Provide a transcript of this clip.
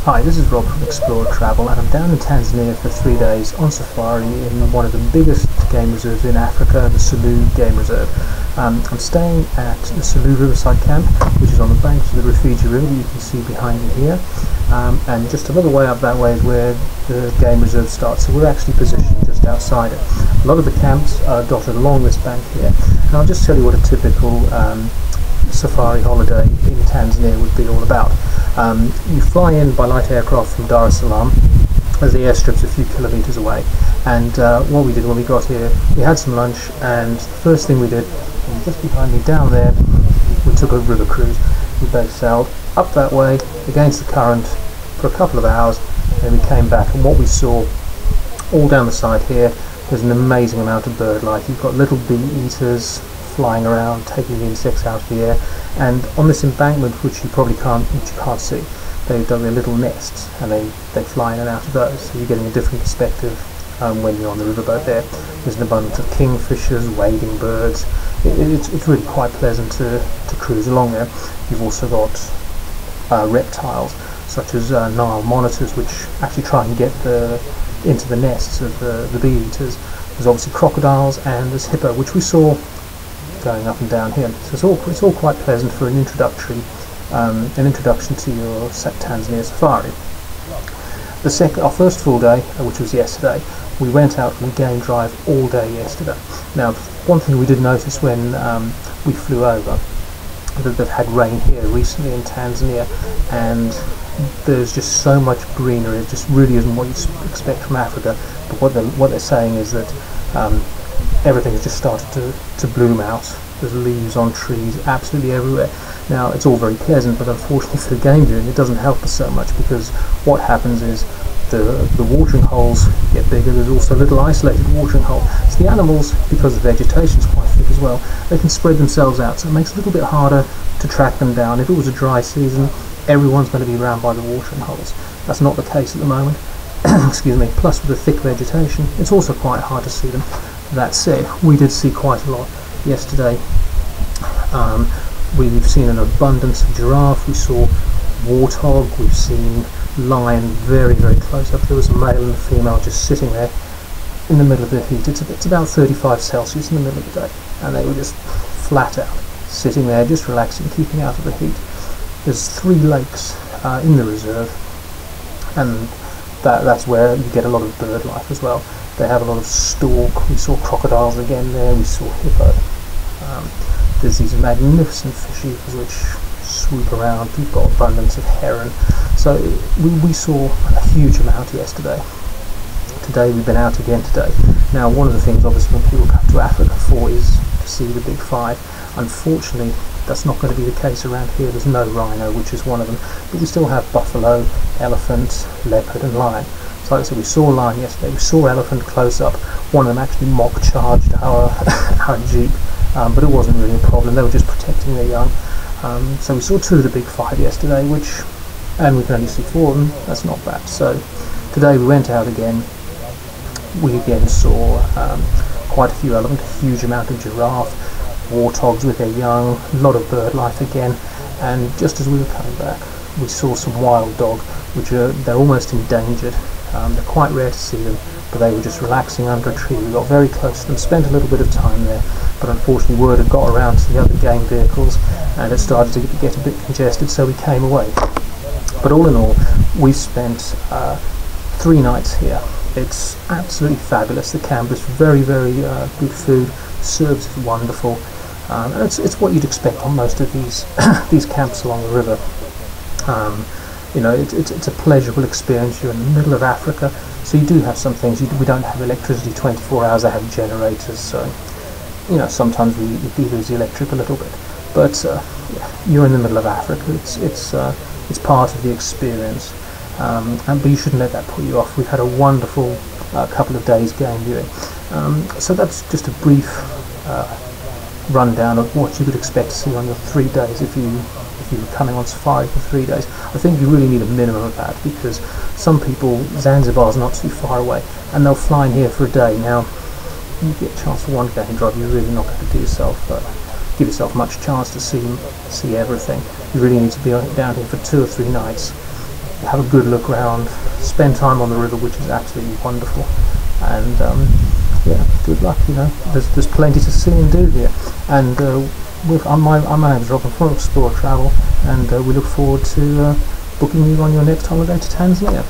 Hi, this is Rob from Explorer Travel, and I'm down in Tanzania for 3 days on safari in one of the biggest game reserves in Africa, the Selous Game Reserve. I'm staying at the Selous Riverside Camp, which is on the banks of the Rufiji River that you can see behind me here. And just another way up that way is where the game reserve starts, so we're actually positioned just outside it. A lot of the camps are dotted along this bank here, and I'll just tell you what a typical safari holiday in Tanzania would be all about. You fly in by light aircraft from Dar es Salaam, as the airstrip's a few kilometres away, and what we did when we got here, we had some lunch, and the first thing we did, just behind me down there, we took a river cruise. We both sailed up that way against the current for a couple of hours, and we came back, and what we saw all down the side here, there's an amazing amount of bird life. You've got little bee eaters flying around, taking the insects out of the air, and on this embankment, which you can't see, they've done their little nests, and they fly in and out of those, so you're getting a different perspective when you're on the riverboat there. There's an abundance of kingfishers, wading birds. It's really quite pleasant to cruise along there. You've also got reptiles, such as Nile monitors, which actually try and get into the nests of the bee eaters. There's obviously crocodiles, and there's hippo, which we saw going up and down here. So it's all quite pleasant for an introduction to your Tanzania safari. Our first full day, which was yesterday, we went out on a game drive all day yesterday. Now, one thing we did notice when we flew over, that they've had rain here recently in Tanzania, and there's just so much greenery. It just really isn't what you expect from Africa. But what they're saying is that everything has just started to bloom out. There's leaves on trees absolutely everywhere. Now, it's all very pleasant, but unfortunately for the game viewing, it doesn't help us so much, because what happens is the watering holes get bigger. There's also a little isolated watering hole. So the animals, because the vegetation is quite thick as well, they can spread themselves out, so it makes it a little bit harder to track them down. If it was a dry season, everyone's going to be around by the watering holes. That's not the case at the moment. Excuse me. Plus, with the thick vegetation, it's also quite hard to see them. That said, we did see quite a lot yesterday. We've seen an abundance of giraffe. We saw warthog. We've seen lion very, very close up. There was a male and a female just sitting there in the middle of the heat. It's about 35 Celsius in the middle of the day, and they were just flat out sitting there, just relaxing, keeping out of the heat. There's 3 lakes in the reserve, and that's where you get a lot of bird life as well. They have a lot of stork. We saw crocodiles again there. We saw hippo. There's these magnificent fish eaters which swoop around. You've got abundance of heron. So we saw a huge amount yesterday. Today we've been out again today. Now, one of the things obviously when people come to Africa for is to see the big 5. Unfortunately, that's not going to be the case around here. There's no rhino, which is one of them, but we still have buffalo, elephant, leopard and lion. So like I said, we saw lion yesterday, we saw elephant close up. One of them actually mock charged our jeep, but it wasn't really a problem. They were just protecting their young. So we saw 2 of the big 5 yesterday, and we can only see 4 of them. That's not bad. So today we went out again. We again saw quite a few elephant, a huge amount of giraffe, warthogs with their young, a lot of bird life again, and just as we were coming back, we saw some wild dog, which they're almost endangered. They're quite rare to see them, but they were just relaxing under a tree. We got very close to them, spent a little bit of time there, but unfortunately word had got around to the other game vehicles, and it started to get a bit congested, so we came away. But all in all, we spent 3 nights here. It's absolutely fabulous. The camp is very, very good food. Service is wonderful. And it's what you'd expect on most of these these camps along the river. You know, it's a pleasurable experience. You're in the middle of Africa, so you do have some things. We don't have electricity 24 hours. They have generators, so you know sometimes we do lose the electric a little bit. But yeah, you're in the middle of Africa. It's part of the experience, but you shouldn't let that put you off. We've had a wonderful couple of days game viewing. So that's just a brief rundown of what you could expect to see on your 3 days if you were coming on safari for 3 days. I think you really need a minimum of that, because some people, Zanzibar's not too far away, and they'll fly in here for a day. Now, you get a chance for one game drive, you're really not going to give yourself much chance to see everything. You really need to be down here for 2 or 3 nights. have a good look around, spend time on the river, which is absolutely wonderful, and yeah, good luck. There's plenty to see and do here, and I'm my name's Robin from Explore Travel, and we look forward to booking you on your next holiday to Tanzania.